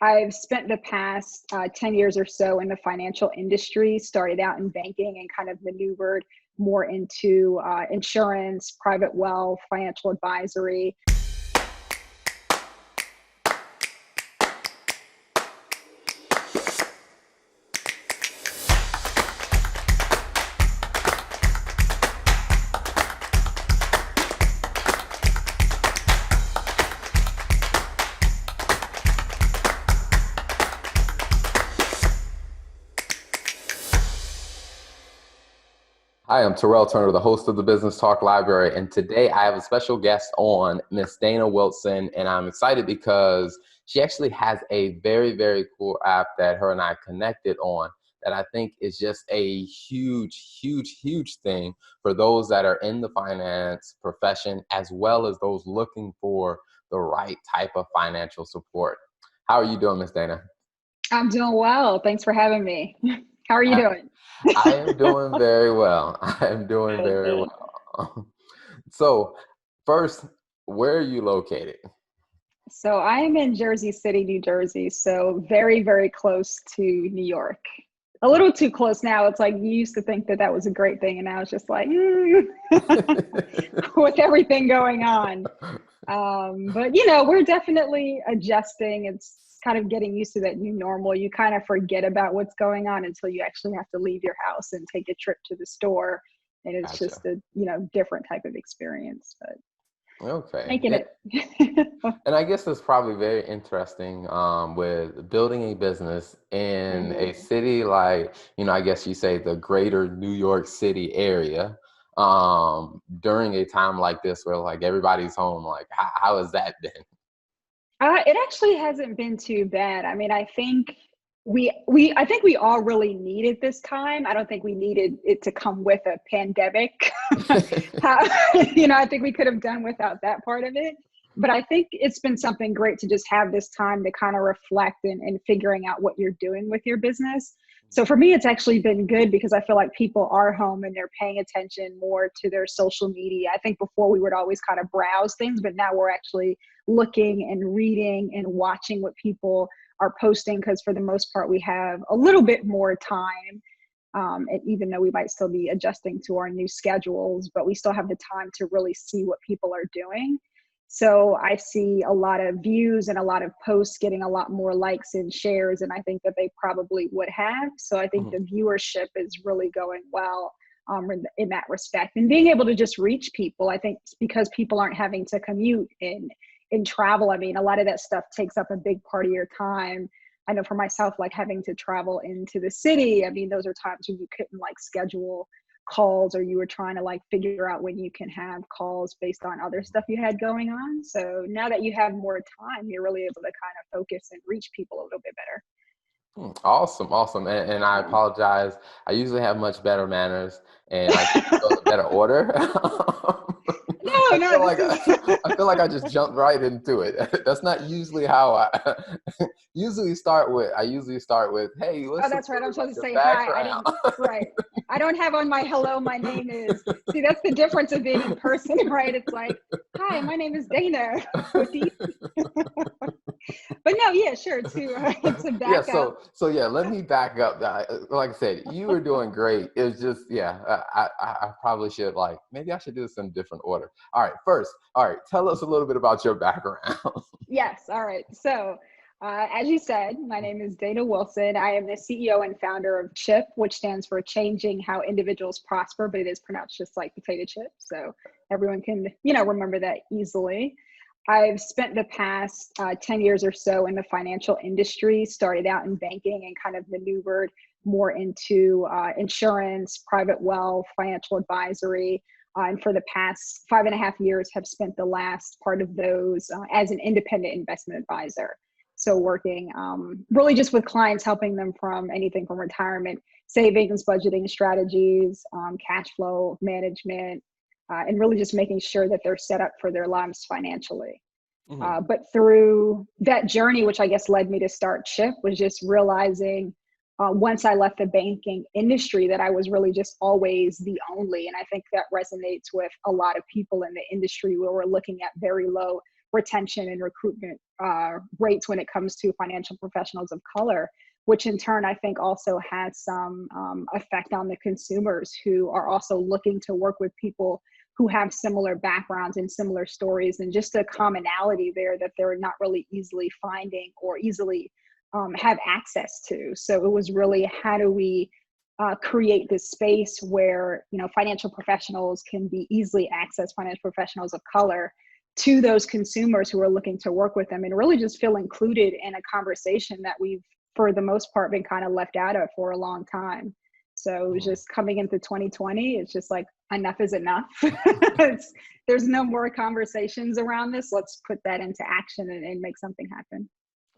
I've spent the past 10 years or so in the financial industry, started out in banking and kind of maneuvered more into insurance, private wealth, financial advisory. Hi, I'm Terrell Turner, the host of the Business Talk Library, and today I have a special guest on, Miss Dana Wilson, and I'm excited because she actually has a very, very cool app that her and I connected on that I think is just a huge, huge, huge thing for those that are in the finance profession, as well as those looking for the right type of financial support. How are you doing, Miss Dana? I'm doing well. Thanks for having me. How are you doing? I am doing very well. I am doing Good, very good. well. So, first, where are you located? So I am in Jersey City, New Jersey. So very, very close to New York. A little too close now. It's like you used to think that that was a great thing, and now it's just like with everything going on. But we're definitely adjusting. It's kind of getting used to that new normal. You kind of forget about what's going on until you actually have to leave your house and take a trip to the store, and it's Gotcha. just a different type of experience. But Okay. making it. And I guess it's probably very interesting with building a business in a Mhm. city like, I guess you say the greater New York City area during a time like this where like everybody's home. Like, how has that been? It actually hasn't been too bad. I mean, I think we all really needed this time. I don't think we needed it to come with a pandemic. How, I think we could have done without that part of it. But I think it's been something great to just have this time to kind of reflect and figuring out what you're doing with your business. So for me, it's actually been good because I feel like people are home and they're paying attention more to their social media. I think before we would always kind of browse things, but now we're actually looking and reading and watching what people are posting, because for the most part we have a little bit more time, and even though we might still be adjusting to our new schedules, but we still have the time to really see what people are doing. So I see a lot of views and a lot of posts getting a lot more likes and shares, and I think that they probably would have. So I think Mhm. the viewership is really going well, in that respect, and being able to just reach people. I think because people aren't having to commute and travel. I mean, a lot of that stuff takes up a big part of your time. I know for myself, like having to travel into the city, I mean, those are times when you couldn't like schedule calls, or you were trying to like figure out when you can have calls based on other stuff you had going on. So now that you have more time, you're really able to kind of focus and reach people a little bit better. Awesome, awesome. And I Yeah. apologize. I usually have much better manners and I go in a better order. No, I no, feel this like is I just jumped right into it. That's not usually how I I usually start with, hey, Oh, let's that's learn right. I'm about supposed to your say hi. I background. didn't, right. I don't have on my hello, my name is. See, that's the difference of being in person, right? It's like, hi, my name is Dana with the, but no, yeah, sure. To Yeah, back up. so yeah, let me back up. Like I said, you were doing great. It was just, yeah, I probably should like, maybe I should do this in a different order. All right, first, all right, tell us a little bit about your background. Yes. All right. So, as you said, my name is Dana Wilson. I am the CEO and founder of CHIP, which stands for Changing How Individuals Prosper, but it is pronounced just like potato chip. So everyone can, remember that easily. I've spent the past 10 years or so in the financial industry, started out in banking and kind of maneuvered more into insurance, private wealth, financial advisory. And for the past 5.5 years, have spent the last part of those as an independent investment advisor. So working really just with clients, helping them from anything from retirement, savings, budgeting strategies, cash flow management, and really just making sure that they're set up for their lives financially. Mhm. But through that journey, which I guess led me to start CHIP, was just realizing once I left the banking industry that I was really just always the only. And I think that resonates with a lot of people in the industry where we're looking at very low retention and recruitment rates when it comes to financial professionals of color, which in turn I think also has some effect on the consumers who are also looking to work with people who have similar backgrounds and similar stories, and just a commonality there that they're not really easily finding or easily have access to. So it was really, how do we create this space where, you know, financial professionals can be easily accessed, financial professionals of color, to those consumers who are looking to work with them, and really just feel included in a conversation that we've, for the most part, been kind of left out of for a long time. So it was just coming into 2020, it's just like, enough is enough. There's no more conversations around this. Let's put that into action and make something happen.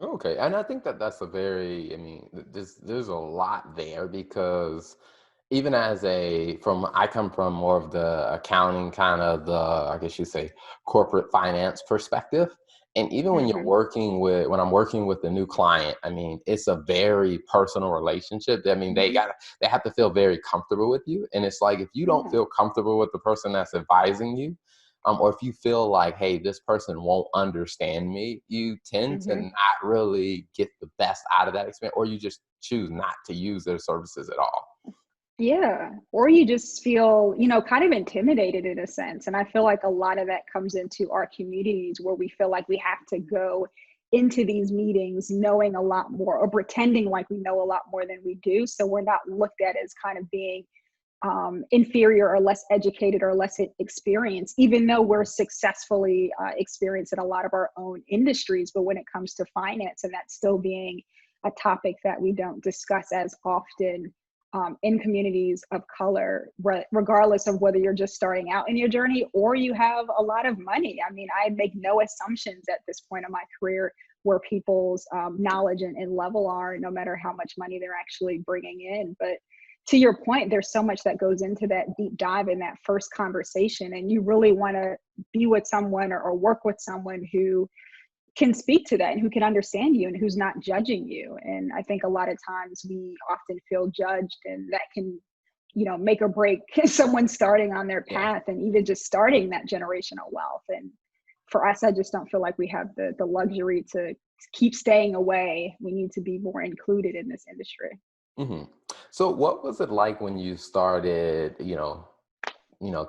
Okay, and I think that that's a very, I mean, there's a lot there because even as I come from more of the accounting kind of the, I guess you say, corporate finance perspective. And even when Hmm. when I'm working with a new client, I mean, it's a very personal relationship. I mean, Hmm. they have to feel very comfortable with you. And it's like, if you don't Yeah. feel comfortable with the person that's advising you, or if you feel like, hey, this person won't understand me, you tend to Hmm. not really get the best out of that experience, or you just choose not to use their services at all. Yeah. Or you just feel, you know, kind of intimidated in a sense. And I feel like a lot of that comes into our communities where we feel like we have to go into these meetings knowing a lot more, or pretending like we know a lot more than we do. So we're not looked at as kind of being inferior or less educated or less experienced, even though we're successfully experienced in a lot of our own industries. But when it comes to finance, and that still being a topic that we don't discuss as often in communities of color, regardless of whether you're just starting out in your journey or you have a lot of money. I mean, I make no assumptions at this point in my career where people's knowledge and level are, no matter how much money they're actually bringing in. But to your point, there's so much that goes into that deep dive in that first conversation. And you really want to be with someone, or work with someone who can speak to that and who can understand you and who's not judging you. And I think a lot of times we often feel judged, and that can, you know, make or break someone starting on their Yeah. path and even just starting that generational wealth. And for us, I just don't feel like we have the luxury to keep staying away. We need to be more included in this industry. hmm So what was it like when you started,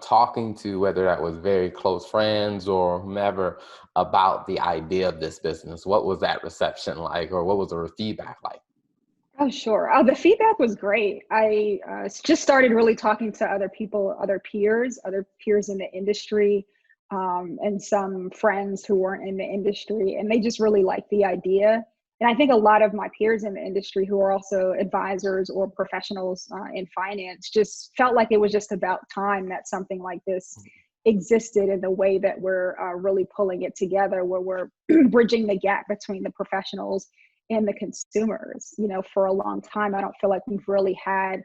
talking to, whether that was very close friends or whomever, about the idea of this business? What was that reception like, or what was the feedback like? Oh, sure. The feedback was great. I just started really talking to other people, other peers in the industry, and some friends who weren't in the industry, and they just really liked the idea. And I think a lot of my peers in the industry who are also advisors or professionals in finance just felt like it was just about time that something like this existed in the way that we're really pulling it together, where we're bridging the gap between the professionals and the consumers. You know, for a long time, I don't feel like we've really had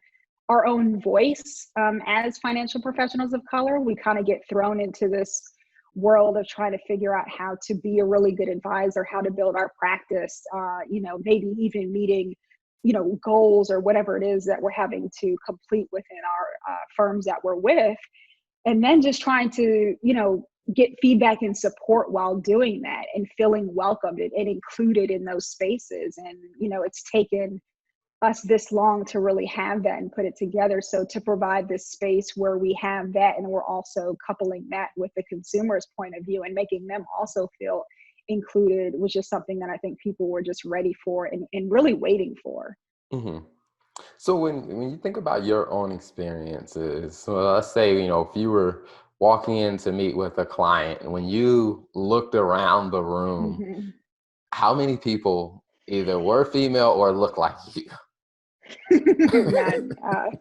our own voice as financial professionals of color. We kind of get thrown into this world of trying to figure out how to be a really good advisor, how to build our practice, maybe even meeting, goals or whatever it is that we're having to complete within our firms that we're with, and then just trying to get feedback and support while doing that, and feeling welcomed and included in those spaces. And it's taken us this long to really have that and put it together. So to provide this space where we have that, and we're also coupling that with the consumer's point of view and making them also feel included, was just something that I think people were just ready for and really waiting for. hmm So when you think about your own experiences, so let's say, if you were walking in to meet with a client, and when you looked around the room, Mhm. how many people either were female or looked like you?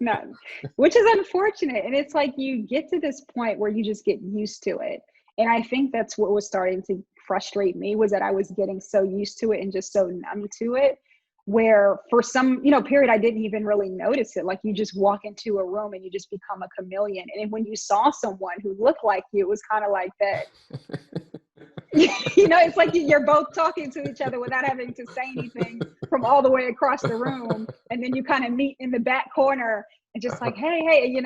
None, which is unfortunate. And it's like you get to this point where you just get used to it. And I think that's what was starting to frustrate me, was that I was getting so used to it and just so numb to it, where for some, period, I didn't even really notice it. Like, you just walk into a room and you just become a chameleon. And when you saw someone who looked like you, it was kind of like that. It's like you're both talking to each other without having to say anything from all the way across the room, and then you kind of meet in the back corner and just like, hey,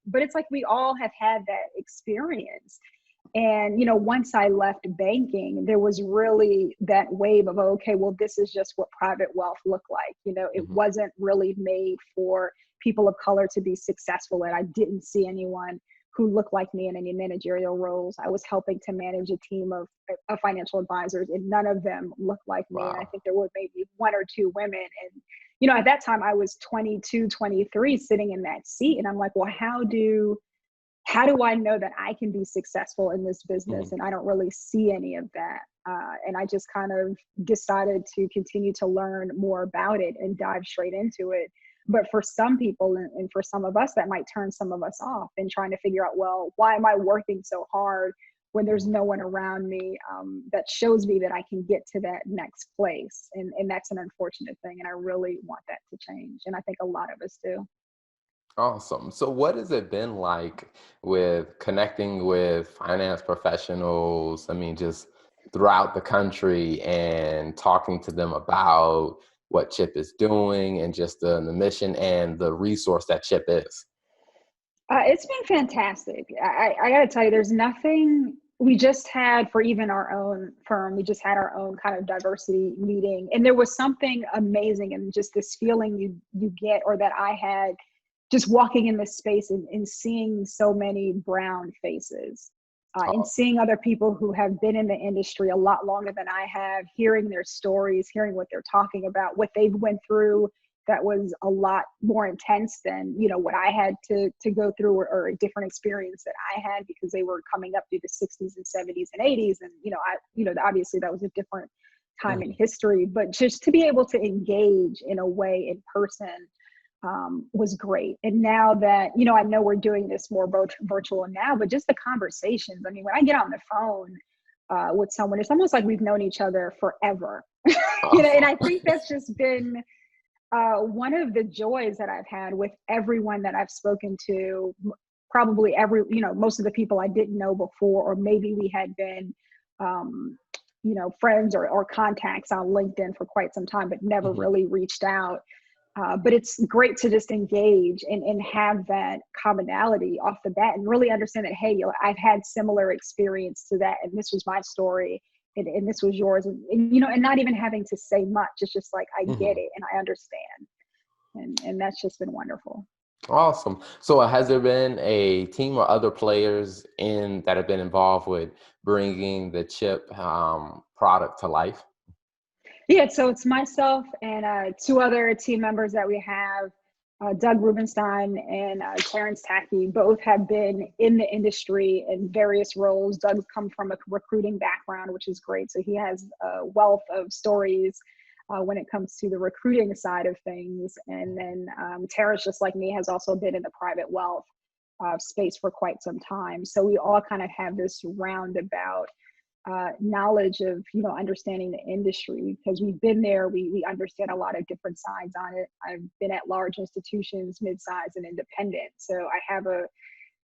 but it's like we all have had that experience. And, once I left banking, there was really that wave of, okay, well, this is just what private wealth looked like. It Hmm. wasn't really made for people of color to be successful. And I didn't see anyone who looked like me in any managerial roles. I was helping to manage a team of financial advisors, and none of them looked like me. And I Wow. think there were maybe one or two women. And, at that time I was 22, 23, sitting in that seat. And I'm like, well, how do I know that I can be successful in this business? Hmm. And I don't really see any of that. And I just kind of decided to continue to learn more about it and dive straight into it. But for some people, and for some of us, that might turn some of us off and trying to figure out, well, why am I working so hard when there's no one around me that shows me that I can get to that next place? And that's an unfortunate thing. And I really want that to change. And I think a lot of us do. Awesome. So, what has it been like with connecting with finance professionals? I mean, just throughout the country and talking to them about what Chip is doing and just the mission and the resource that Chip is. It's been fantastic. I got to tell you, there's nothing we just had for even our own firm. We just had our own kind of diversity meeting, and there was something amazing and just this feeling you get, or that I had, just walking in this space and seeing so many brown faces, and Oh, seeing other people who have been in the industry a lot longer than I have, hearing their stories, hearing what they're talking about, what they've went through. That was a lot more intense than what I had to go through, or a different experience that I had, because they were coming up through the 60s and 70s and 80s. And obviously that was a different time in mhm. history, but just to be able to engage in a way in person was great. And now that I know we're doing this more virtual now, but just the conversations, I mean, when I get on the phone with someone, it's almost like we've known each other forever. And I think that's just been one of the joys that I've had with everyone that I've spoken to. Probably most of the people I didn't know before, or maybe we had been friends or contacts on LinkedIn for quite some time, but never Mhm. really reached out. But it's great to just engage and have that commonality off the bat, and really understand that, hey, I've had similar experience to that, and this was my story, and this was yours, and not even having to say much. It's just like, I get Mhm. it and I understand, and that's just been wonderful. Awesome. So, has there been a team or other players in that have been involved with bringing the Chip product to life? Yeah, so it's myself and two other team members that we have. Doug Rubenstein and Terrence Tacky both have been in the industry in various roles. Doug's come from a recruiting background, which is great. So he has a wealth of stories when it comes to the recruiting side of things. And then Terrence, just like me, has also been in the private wealth space for quite some time. So we all kind of have this roundabout knowledge of understanding the industry, because we've been there. We understand a lot of different sides on it. I've been at large institutions, mid-size and independent, so I have a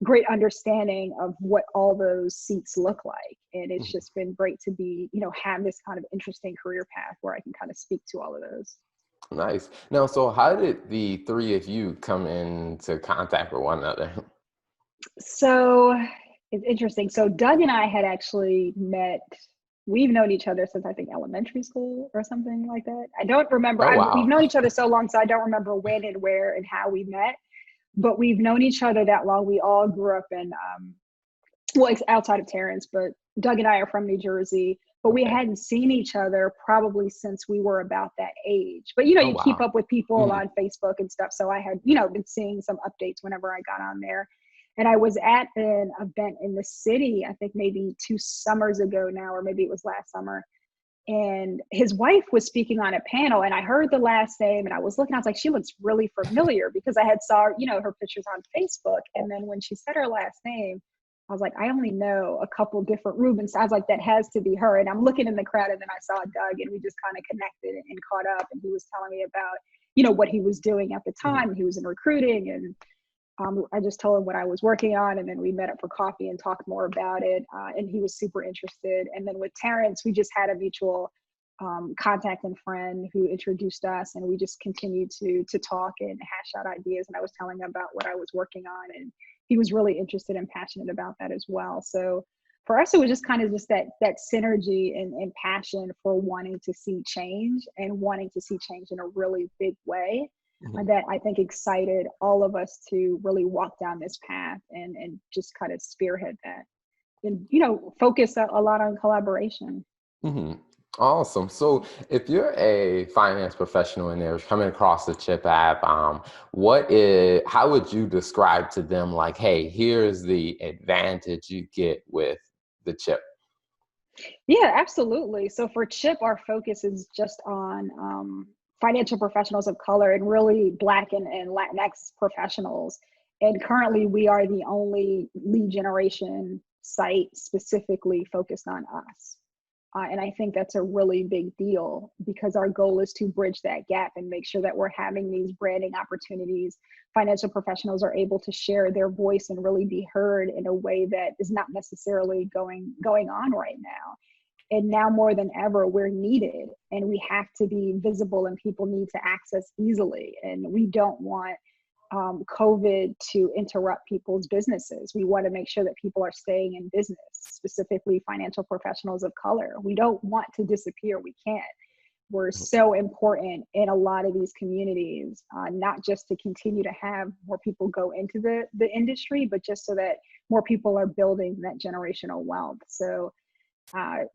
great understanding of what all those seats look like. And it's Mhm. just been great to be have this kind of interesting career path where I can kind of speak to all of those. Nice. Now, so how did the three of you come into contact with one another? So it's interesting. So Doug and I had actually met. We've known each other since, I think, elementary school or something like that. I don't remember. Oh, We've wow. known each other so long, so I don't remember when and where and how we met. But we've known each other that long. We all grew up in, well, it's outside of Terrence, but Doug and I are from New Jersey. But we Okay. hadn't seen each other probably since we were about that age. But Oh, you keep wow. up with people Mhm. on Facebook and stuff. So I had been seeing some updates whenever I got on there. And I was at an event in the city, I think maybe 2 summers ago now, or maybe it was last summer. And his wife was speaking on a panel, and I heard the last name, and I was looking, I was like, she looks really familiar, because I had saw, her pictures on Facebook. And then when she said her last name, I was like, I only know a couple different Rubens. I was like, that has to be her. And I'm looking in the crowd, and then I saw Doug, and we just kind of connected and caught up. And he was telling me about, what he was doing at the Mhm. time. He was in recruiting, and I just told him what I was working on, and then we met up for coffee and talked more about it. And he was super interested. And then with Terrence, we just had a mutual contact and friend who introduced us, and we just continued to talk and hash out ideas. And I was telling him about what I was working on, and he was really interested and passionate about that as well. So for us, it was just kind of just that synergy and passion for wanting to see change and wanting to see change in a really big way. That I think excited all of us to really walk down this path and just kind of spearhead that, and focus a lot on collaboration. Mm-hmm. Awesome. So if you're a finance professional and they're coming across the CHIP app, how would you describe to them, like, hey, here's the advantage you get with the CHIP? Yeah, absolutely. So for CHIP, our focus is just on financial professionals of color and really Black and Latinx professionals. And currently, we are the only lead generation site specifically focused on us. And I think that's a really big deal because our goal is to bridge that gap and make sure that we're having these branding opportunities. Financial professionals are able to share their voice and really be heard in a way that is not necessarily going on right now. And now more than ever, we're needed and we have to be visible and people need to access easily. And we don't want COVID to interrupt people's businesses. We want to make sure that people are staying in business, specifically financial professionals of color. We don't want to disappear. We can't. We're so important in a lot of these communities, not just to continue to have more people go into the industry, but just so that more people are building that generational wealth. So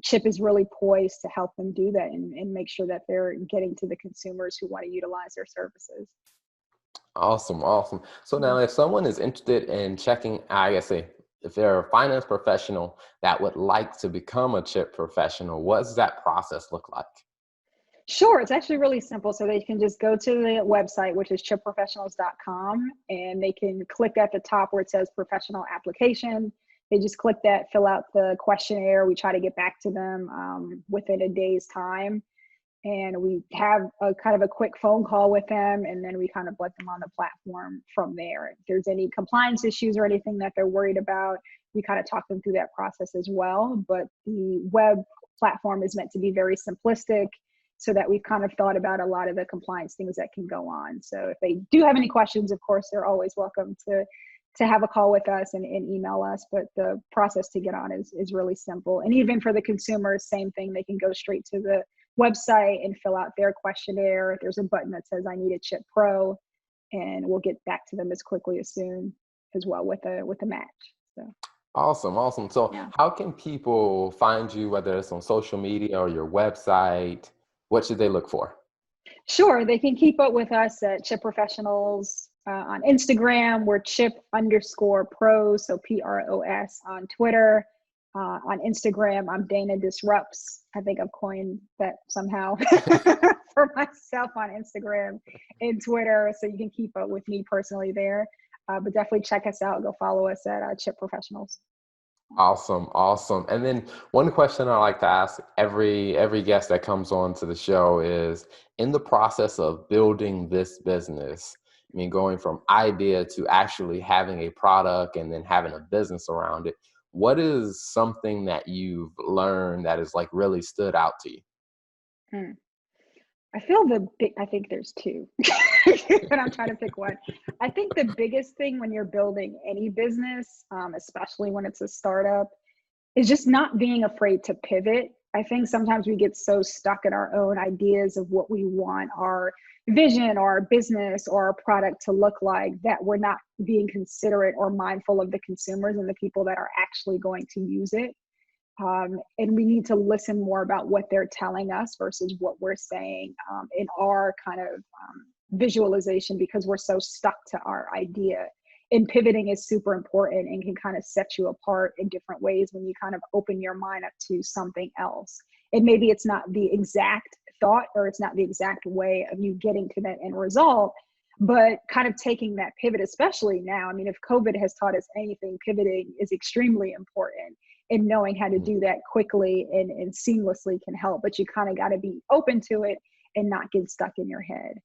CHIP is really poised to help them do that and make sure that they're getting to the consumers who want to utilize their services. Awesome. Awesome. So now if someone is interested in checking, I guess, if they're a finance professional that would like to become a CHIP professional, what does that process look like? Sure, it's actually really simple. So they can just go to the website, which is chipprofessionals.com, and they can click at the top where it says professional application. They just click that, fill out the questionnaire. We try to get back to them within a day's time. And we have a kind of a quick phone call with them, and then we kind of let them on the platform from there. If there's any compliance issues or anything that they're worried about, we kind of talk them through that process as well. But the web platform is meant to be very simplistic so that we've kind of thought about a lot of the compliance things that can go on. So if they do have any questions, of course, they're always welcome to have a call with us and email us. But the process to get on is really simple. And even for the consumers, same thing. They can go straight to the website and fill out their questionnaire. There's a button that says I need a CHIP Pro, and we'll get back to them as quickly as soon as well with a match. So Awesome. So how can people find you, whether it's on social media or your website? What should they look for? Sure, they can keep up with us at CHIP Professionals on Instagram. We're CHIP_Pros, so PROS on Twitter. On Instagram, I'm Dana Disrupts. I think I've coined that somehow for myself on Instagram and Twitter. So you can keep up with me personally there. But definitely check us out. Go follow us at CHIP Professionals. Awesome. And then one question I like to ask every guest that comes on to the show is, in the process of building this business, I mean, going from idea to actually having a product and then having a business around it, what is something that you've learned that has like really stood out to you? I think there's two, but I'm trying to pick one. I think the biggest thing when you're building any business, especially when it's a startup, is just not being afraid to pivot. I think sometimes we get so stuck in our own ideas of what we want our vision or our business or our product to look like, that we're not being considerate or mindful of the consumers and the people that are actually going to use it. And we need to listen more about what they're telling us versus what we're saying in our kind of visualization, because we're so stuck to our idea. And pivoting is super important and can kind of set you apart in different ways when you kind of open your mind up to something else. And maybe it's not the exact thought or it's not the exact way of you getting to that end result, but kind of taking that pivot, especially now. I mean, if COVID has taught us anything, pivoting is extremely important. And knowing how to do that quickly and seamlessly can help, but you kind of got to be open to it and not get stuck in your head.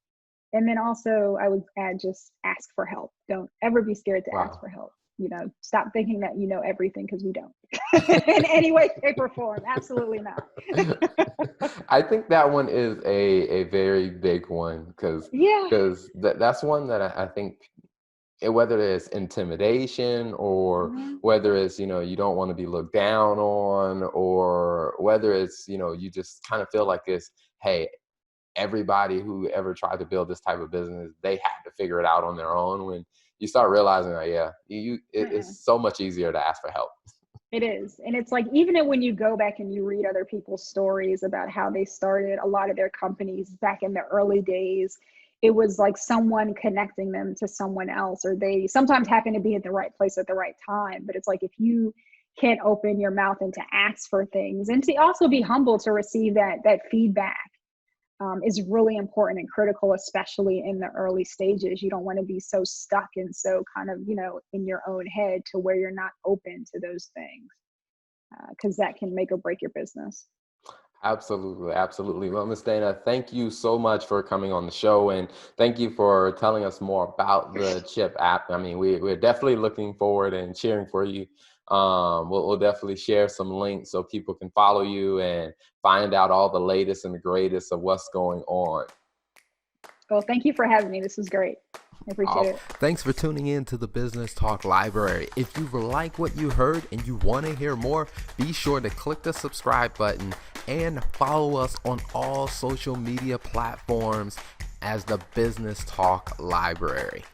And then also I would add, just ask for help. Don't ever be scared to ask for help. Stop thinking that you know everything, because we don't in any way, shape, or form. Absolutely not. I think that one is a very big one because that's one that I think whether it's intimidation or Mhm. whether it's, you don't want to be looked down on, or whether it's, you just kind of feel like this, hey, everybody who ever tried to build this type of business, they had to figure it out on their own. When you start realizing that, yeah, Mm-mm. it's so much easier to ask for help. It is. And it's like, even when you go back and you read other people's stories about how they started a lot of their companies back in the early days, it was like someone connecting them to someone else, or they sometimes happen to be at the right place at the right time. But it's like, if you can't open your mouth and to ask for things and to also be humble to receive that feedback, is really important and critical, especially in the early stages. You don't want to be so stuck and so kind of, in your own head to where you're not open to those things, because that can make or break your business. Absolutely, absolutely. Well, Miss Dana, thank you so much for coming on the show, and thank you for telling us more about the Chip app. I mean, we're definitely looking forward and cheering for you. We'll definitely share some links so people can follow you and find out all the latest and the greatest of what's going on. Well, thank you for having me. This was great. I appreciate it. Thanks for tuning in to the Business Talk Library. If you like what you heard and you want to hear more, be sure to click the subscribe button and follow us on all social media platforms as the Business Talk Library.